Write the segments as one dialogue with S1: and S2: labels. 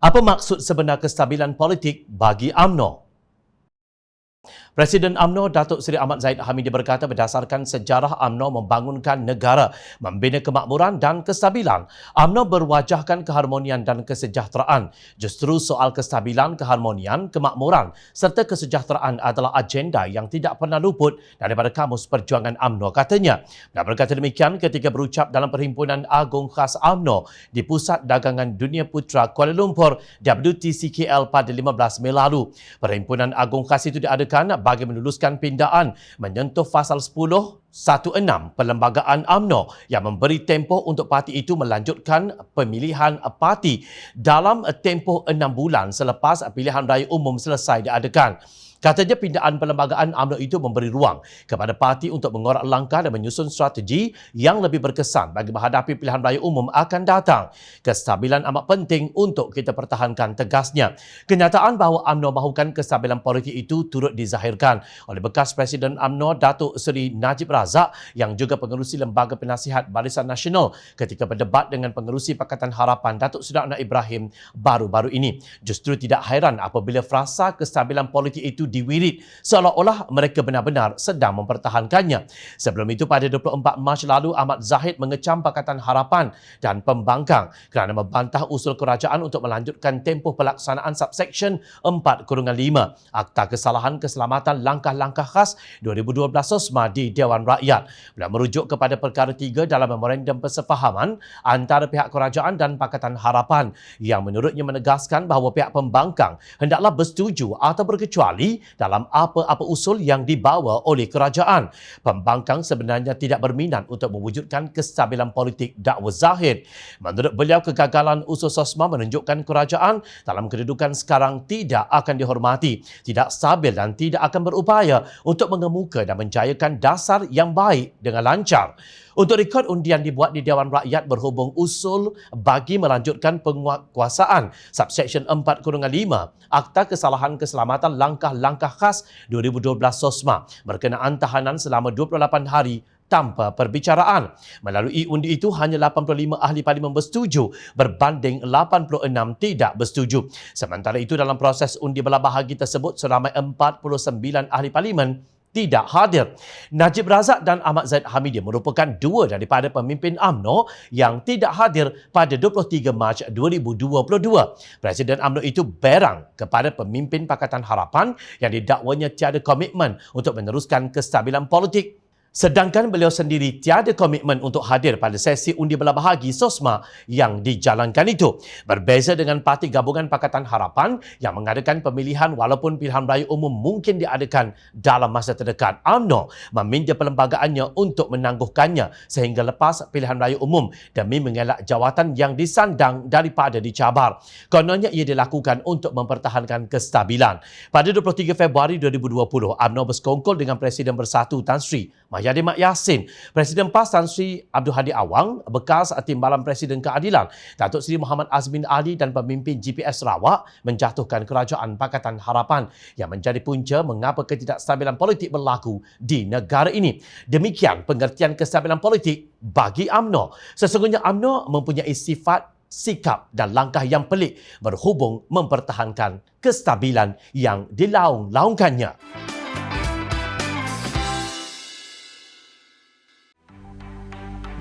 S1: Apa maksud sebenar kestabilan politik bagi UMNO? Presiden UMNO Datuk Seri Ahmad Zahid Hamidi berkata berdasarkan sejarah UMNO membangunkan negara, membina kemakmuran dan kestabilan, UMNO berwajahkan keharmonian dan kesejahteraan. Justru soal kestabilan, keharmonian, kemakmuran serta kesejahteraan adalah agenda yang tidak pernah luput daripada kamus perjuangan UMNO, katanya. Dia berkata demikian ketika berucap dalam Perhimpunan Agung Khas UMNO di Pusat Dagangan Dunia Putra Kuala Lumpur WTCKL pada 15 Mei lalu. Perhimpunan Agung Khas itu diadakan bagi meluluskan pindaan menyentuh Fasal 10(16) Perlembagaan UMNO yang memberi tempoh untuk parti itu melanjutkan pemilihan parti dalam tempoh 6 bulan selepas pilihan raya umum selesai diadakan. Katanya pindaan perlembagaan UMNO itu memberi ruang kepada parti untuk mengorak langkah dan menyusun strategi yang lebih berkesan bagi menghadapi pilihan raya umum akan datang. Kestabilan amat penting untuk kita pertahankan, tegasnya. Kenyataan bahawa UMNO mahukan kestabilan politik itu turut dizahirkan oleh bekas Presiden UMNO Datuk Seri Najib Razak yang juga pengerusi Lembaga Penasihat Barisan Nasional ketika berdebat dengan pengerusi Pakatan Harapan Datuk Seri Anwar Ibrahim baru-baru ini. Justru tidak hairan apabila frasa kestabilan politik itu diwirit seolah-olah mereka benar-benar sedang mempertahankannya. Sebelum itu pada 24 Mac lalu Ahmad Zahid mengecam Pakatan Harapan dan pembangkang kerana membantah usul kerajaan untuk melanjutkan tempoh pelaksanaan subsection 4/5 Akta Kesalahan Keselamatan Langkah-Langkah Khas 2012 SOSMA di Dewan Rakyat. Beliau merujuk kepada perkara 3 dalam memorandum persefahaman antara pihak kerajaan dan Pakatan Harapan yang menurutnya menegaskan bahawa pihak pembangkang hendaklah bersetuju atau berkecuali dalam apa-apa usul yang dibawa oleh kerajaan. Pembangkang sebenarnya tidak berminat untuk mewujudkan kestabilan politik, dakwa Zahid. Menurut beliau, kegagalan usul SOSMA menunjukkan kerajaan dalam kedudukan sekarang tidak akan dihormati, tidak stabil dan tidak akan berupaya untuk mengemuka dan menjayakan dasar yang baik dengan lancar. Untuk rekod, undian dibuat di Dewan Rakyat berhubung usul bagi melanjutkan penguatkuasaan subsection 4/5 Akta Kesalahan Keselamatan Langkah-Langkah Khas 2012 SOSMA berkenaan tahanan selama 28 hari tanpa perbicaraan. Melalui undi itu, hanya 85 ahli parlimen bersetuju berbanding 86 tidak bersetuju. Sementara itu, dalam proses undi belah bahagi tersebut, seramai 49 ahli parlimen tidak hadir. Najib Razak dan Ahmad Zahid Hamidi merupakan dua daripada pemimpin UMNO yang tidak hadir pada 23 Mac 2022. Presiden UMNO itu berang kepada pemimpin Pakatan Harapan yang didakwanya tiada komitmen untuk meneruskan kestabilan politik. Sedangkan beliau sendiri tiada komitmen untuk hadir pada sesi undi belah bahagi SOSMA yang dijalankan itu. Berbeza dengan Parti Gabungan Pakatan Harapan yang mengadakan pemilihan walaupun pilihan raya umum mungkin diadakan dalam masa terdekat, UMNO meminta perlembagaannya untuk menangguhkannya sehingga lepas pilihan raya umum demi mengelak jawatan yang disandang daripada dicabar. Kononnya ia dilakukan untuk mempertahankan kestabilan. Pada 23 Februari 2020, UMNO bersekongkol dengan Presiden Bersatu Tan Sri Mahyadin Mat Yassin, Presiden PAS Tan Sri Abdul Hadi Awang, bekas Timbalan Presiden Keadilan Datuk Seri Muhammad Azmin Ali dan pemimpin GPS Sarawak menjatuhkan kerajaan Pakatan Harapan yang menjadi punca mengapa ketidakstabilan politik berlaku di negara ini. Demikian pengertian kestabilan politik bagi UMNO. Sesungguhnya UMNO mempunyai sifat, sikap dan langkah yang pelik berhubung mempertahankan kestabilan yang dilaung-laungkannya.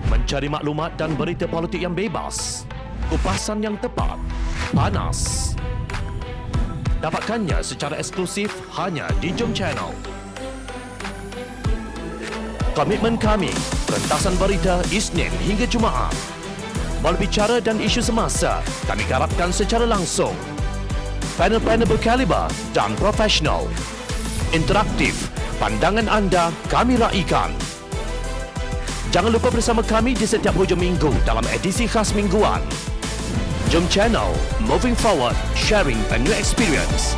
S1: Mencari maklumat dan berita politik yang bebas, kupasan yang tepat, panas. Dapatkannya secara eksklusif hanya di Jom Channel. Komitmen kami, rentasan berita Isnin hingga Jumaat. Berbicara dan isu semasa, kami garapkan secara langsung. Panel-panel berkaliber dan profesional. Interaktif, pandangan anda kami raikan. Jangan lupa bersama kami di setiap hujung minggu dalam edisi khas mingguan. Jom Channel, moving forward, sharing a new experience.